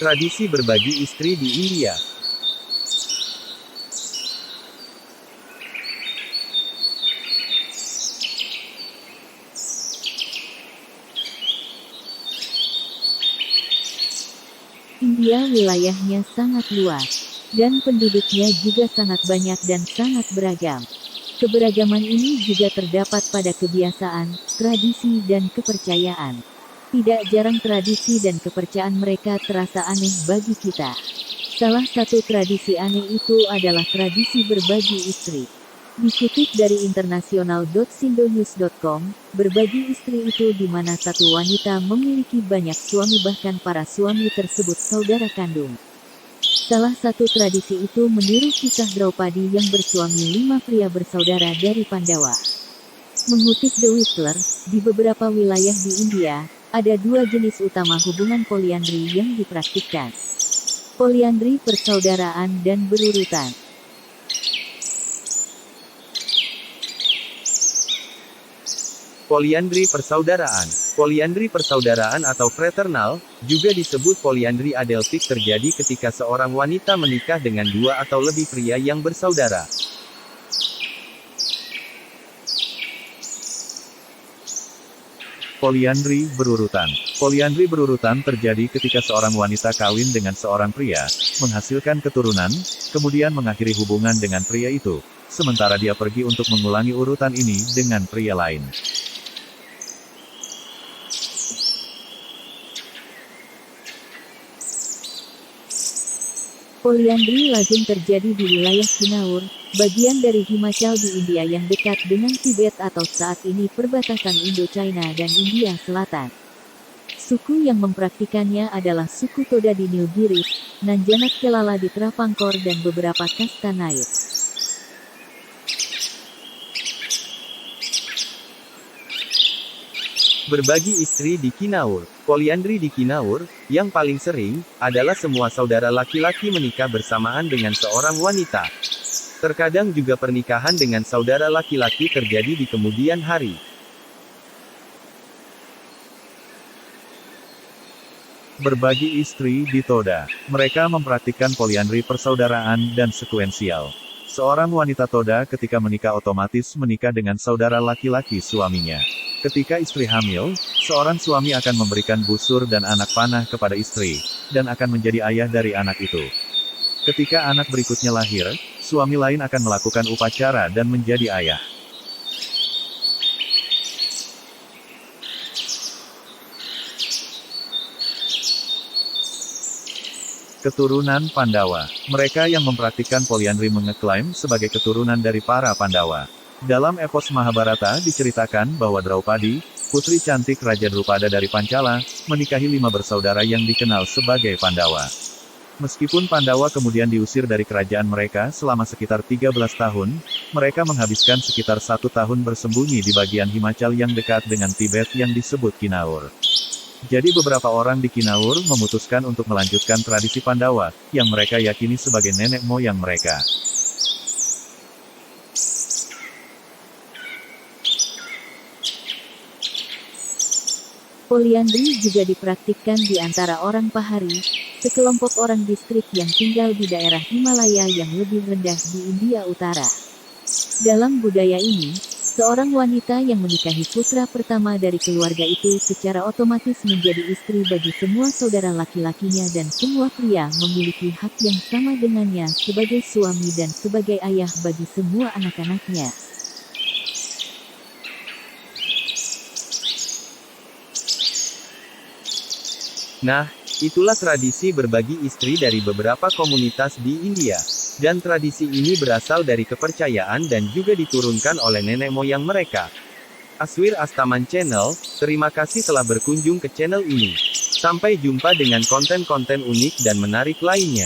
Tradisi berbagi istri di India. India wilayahnya sangat luas, dan penduduknya juga sangat banyak dan sangat beragam. Keberagaman ini juga terdapat pada kebiasaan, tradisi dan kepercayaan. Tidak jarang tradisi dan kepercayaan mereka terasa aneh bagi kita. Salah satu tradisi aneh itu adalah tradisi berbagi istri. Dikutip dari international.sindonews.com, berbagi istri itu di mana satu wanita memiliki banyak suami bahkan para suami tersebut saudara kandung. Salah satu tradisi itu meniru kisah Draupadi yang bersuami 5 pria bersaudara dari Pandawa. Mengutip The Whistler, di beberapa wilayah di India, ada 2 jenis utama hubungan poliandri yang dipraktikkan. Poliandri persaudaraan dan berurutan. Poliandri persaudaraan. Poliandri persaudaraan atau fraternal, juga disebut poliandri adelphik terjadi ketika seorang wanita menikah dengan 2 atau lebih pria yang bersaudara. Poliandri berurutan. Poliandri berurutan terjadi ketika seorang wanita kawin dengan seorang pria, menghasilkan keturunan, kemudian mengakhiri hubungan dengan pria itu, sementara dia pergi untuk mengulangi urutan ini dengan pria lain. Poliandri lazim terjadi di wilayah Kinaur, bagian dari Himachal di India yang dekat dengan Tibet atau saat ini perbatasan Indo-China dan India Selatan. Suku yang mempraktikannya adalah suku Toda di Nilgiris, Nanjanak Kelala di Travancore dan beberapa kasta Nair. Berbagi istri di Kinaur. Poliandri di Kinaur, yang paling sering, adalah semua saudara laki-laki menikah bersamaan dengan seorang wanita. Terkadang juga pernikahan dengan saudara laki-laki terjadi di kemudian hari. Berbagi istri di Toda. Mereka mempraktikkan poliandri persaudaraan dan sekuensial. Seorang wanita Toda ketika menikah otomatis menikah dengan saudara laki-laki suaminya. Ketika istri hamil, seorang suami akan memberikan busur dan anak panah kepada istri, dan akan menjadi ayah dari anak itu. Ketika anak berikutnya lahir, suami lain akan melakukan upacara dan menjadi ayah. Keturunan Pandawa. Mereka yang mempraktikkan poliandri mengeklaim sebagai keturunan dari para Pandawa. Dalam epos Mahabharata diceritakan bahwa Draupadi, putri cantik Raja Drupada dari Pancala, menikahi 5 bersaudara yang dikenal sebagai Pandawa. Meskipun Pandawa kemudian diusir dari kerajaan mereka selama sekitar 13 tahun, mereka menghabiskan sekitar 1 tahun bersembunyi di bagian Himachal yang dekat dengan Tibet yang disebut Kinaur. Jadi beberapa orang di Kinaur memutuskan untuk melanjutkan tradisi Pandawa, yang mereka yakini sebagai nenek moyang mereka. Poliandri juga dipraktikkan di antara orang Pahari, sekelompok orang distrik yang tinggal di daerah Himalaya yang lebih rendah di India Utara. Dalam budaya ini, seorang wanita yang menikahi putra pertama dari keluarga itu secara otomatis menjadi istri bagi semua saudara laki-lakinya dan semua pria memiliki hak yang sama dengannya sebagai suami dan sebagai ayah bagi semua anak-anaknya. Nah, itulah tradisi berbagi istri dari beberapa komunitas di India. Dan tradisi ini berasal dari kepercayaan dan juga diturunkan oleh nenek moyang mereka. Aswir Astaman Channel, terima kasih telah berkunjung ke channel ini. Sampai jumpa dengan konten-konten unik dan menarik lainnya.